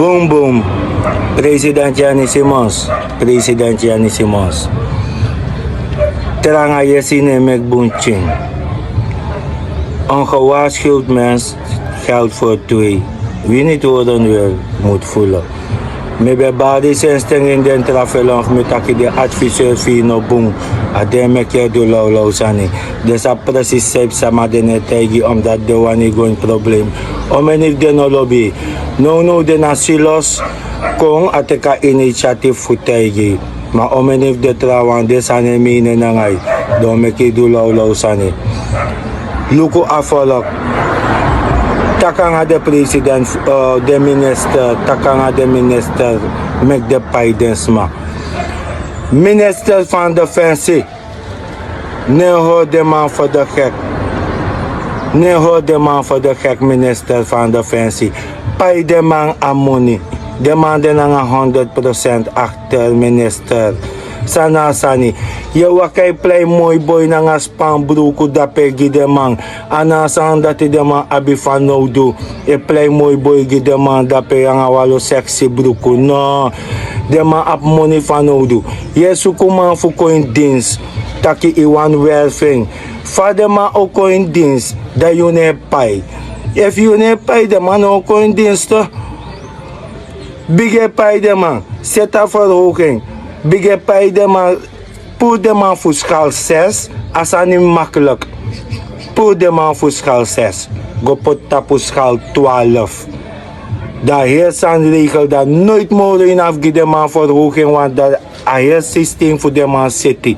Boom boom. President Yanisimos. President Yanisimos. Terang ayesine megbunching. Ongewaarschuwd mens geldt voor twee. Wie niet worden weer moet voelen. Me be body sensing in den travelong met aki de adviseur fino boom. Ademe ke do laulau sani. Desa precies sep sama dene tegi omdat de wani going problem. Omenik de no lobby. No de nasilos kong ateka initiative futegi. Ma omenik de trawan de sane mine nangay. Do me ke do laulau sani. Luko afolok. Takanga de president, de minister, takanga de minister, met de paidensma. Minister van Defensie, ne hoort de man voor de gek. Ne hoort de man voor de gek, minister van Defensie. Pai de man amoni. De man de nanga 100% achter minister. Sana sani. Je wakai play mooi boy nanga span broeku dape gide man. Anasan dat de man abi van nou do. E play mooi boy gide man dape yanga walo sexy broeku. No. De man ap money van nou do. Je suku man fuko in dienst. Taki iwan welfing. Fade man oko in dienst. Da you ne pay. If you ne pay de man oko in dienst. Bige pay de man. Zeta verhoging. Bige pay de man. Pour de man voor schaal 6, als aan niet makkelijk. Pour de man voor schaal 6. Go pot tapu schaal 12. Daar heerst een regel dat nooit mogelijk in afgeven de man verhoging, want dat heerst systeem voor de man city.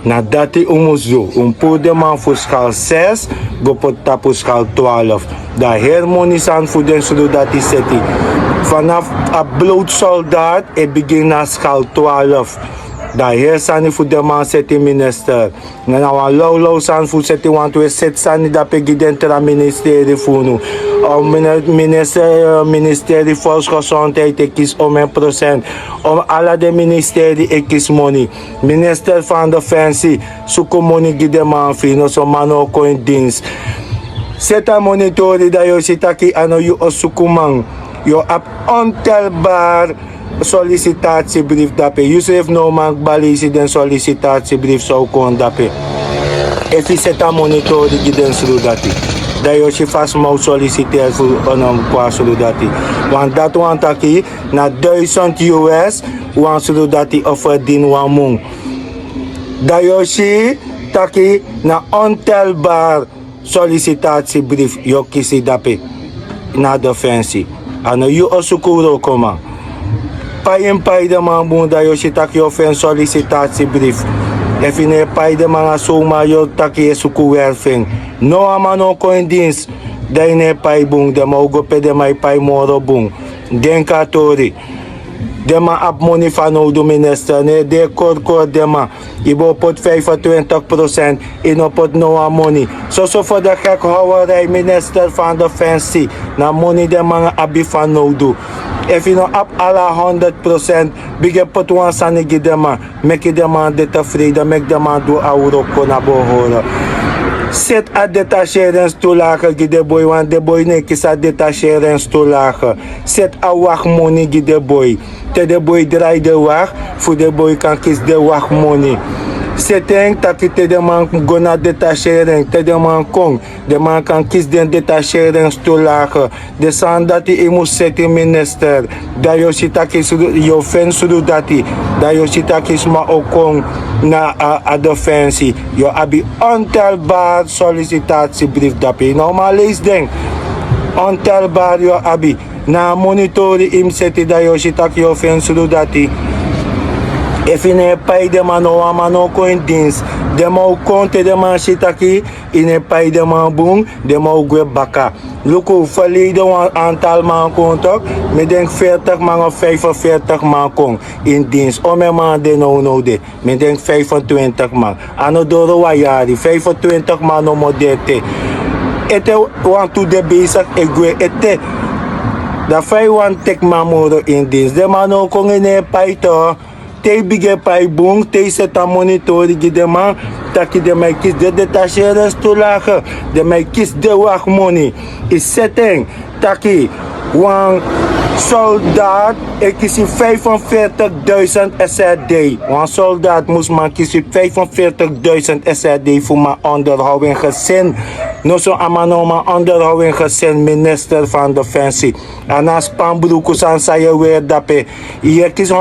Nadat hij zo, pour de man voor schaal 6, go pot tapu schaal 12. Daar heerst money aan voor de zodat hij city. Vanaf een bloot soldaat, hij begint naar schaal 12. Daar heerst aan voor de man zet minister. En nou lauw aan voor zet want we zet aan dat president het ministerie voor nu. Ministerie volksgezondheid ik kies om 1%. Om alle de ministerie ik kies money. Minister van Defensie zoeken money die de man vindt. Zo man ook in dienst. Zet aan monitoren dat je zit aquí aan je zoeken man. Je hebt ontelbaar sollicitatiebrief dape. Yusuf no man balisi den sollicitatiebrief zou kon dape. If je zet aan monitor die den solidati. Dat je vast moet solliciteren voor een paar solidati. Want dat want aki na $1000 want solidati offer din wamung. Dat je taki na ontelbaar sollicitatiebrief yo kisi dape. Na Defensie. Ano you osukuro koma. Pai de man bunda yo si tak yo fen sollicitatiebrief. If je pai de man soma yo tak je suku werving. No amano ko in dienst. Dai ne pai bung de ma ugo pe de mai pai moro bung. Den katori. De ma ap money van nou do minister. Ne de kort de ma. Ibo pot 25%. Ino pot no money. So voor de gek houwerij minister van Defensie. Na money de man abi van nou do. If you know up alla 100%, big pot one sani gidema, make the man tevreden, make the man do euro kona bohora. Zet a detacheringstoelage gide boy, want de boy ne kisa detacheringstoelage. Zet a wacht money gide boy. Te de boy draai de wacht, voor de boy kan kies de wacht money. Setting taki te de man gona detachering, te de man kong, de man kan kies den detacheringstoelage. De san dat hij moet zetten minister, dat je ziet dat je fen sudu dati, dat je ziet dat je maar ook kong na a Defensie. Je abi ontelbaar sollicitatiebrief dapi. Normaal lees denk, ontelbaar je abi. Na monitoren im zetten dat je ziet dat je fen sudu dati. If je ne pay de man o amano ko in dienst, de ma konte de man shit aki, in pay de man boom, de ma gwe baka. Luko verleden een aantal man kontak, me denk 40 man of 45 man kon in dienst. Ome man de no de, me denk 25 man. Ano doro wa yari, 25 man no modete. Ete want to de bezig egwe ete. Da 5 tek man moro in dienst. De man no kon in pay to. Te bige pai bung, te seta monitor die de man, taki de mij kies de detacheringstoelage, de mij kies de wacht money. Is setting, taki, wan soldaat, ik kies 45.000 SRD. Een soldaat moest man kiezen 45.000 SRD voor mijn onderhouding gezin. No zo amano mijn onderhouding gezin, minister van Defensie. En als Pambroeko san zei weer dat je kies 130.000,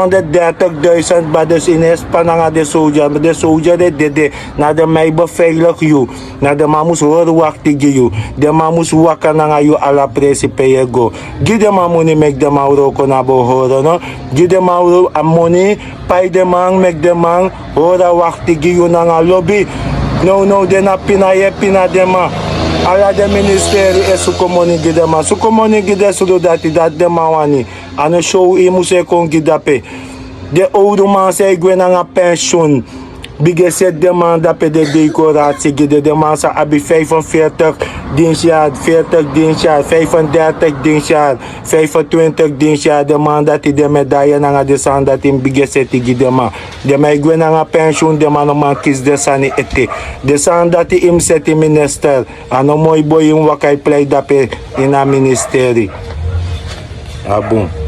maar dus in Espananga de soldier. Maar de soldier de naar de mij beveilig je. Naar de man moest horen wachten je. De man moest wakken naar je alla principe je go. Give de man money make de man roko na behoren no. Give de man money, pay de man make de man horen wachten je naar lobby. No, de na pina de man. Alla de ministerie is sukomoni gide man. Sukomoni gide zodat dat de man wani. Ano show i moest kon gidape. De oude man zei ik ben aan een pensioen. Bigeset de man dat de decoratie gide. De man zei abi 45 dienstjaar, 40 dienstjaar, 35 dienstjaar, 25 dienstjaar. De man dat hij de medaille aan de zand dat in bigeset gide man. De man ik ben aan een pensioen. De man man kies de sani ete. De zand dat hij hem zet in minister. En een mooi boy in wakai play dat in een ministerie. Ah boom.